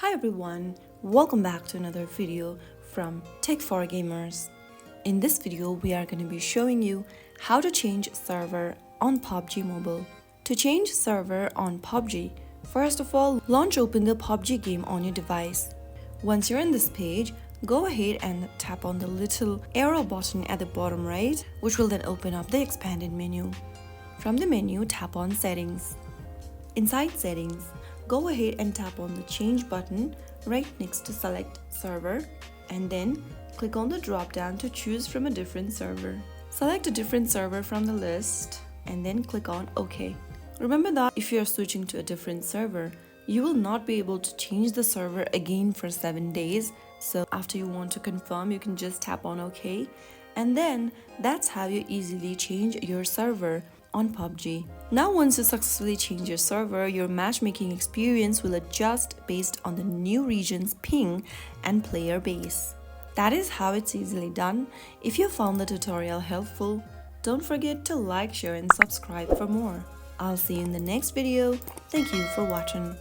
Hi everyone, welcome back to another video from Tech for Gamers. In this video, we are going to be showing you how to change server on PUBG Mobile. To change server on PUBG, first of all, launch open the PUBG game on your device. Once you're in this page, go ahead and tap on the little arrow button at the bottom right, which will then open up the expanded menu. From the menu, tap on Settings. Inside Settings, go ahead and tap on the Change button right next to Select Server, and then click on the drop down to choose from a different server. Select a different server from the list and then click on OK. Remember that if you are switching to a different server, you will not be able to change the server again for 7 days. So after you want to confirm, you can just tap on OK, and then that's how you easily change your server on PUBG. Now once you successfully change your server, your matchmaking experience will adjust based on the new region's ping and player base. That is how it's easily done. If you found the tutorial helpful, don't forget to like, share and subscribe for more. I'll see you in the next video. Thank you for watching.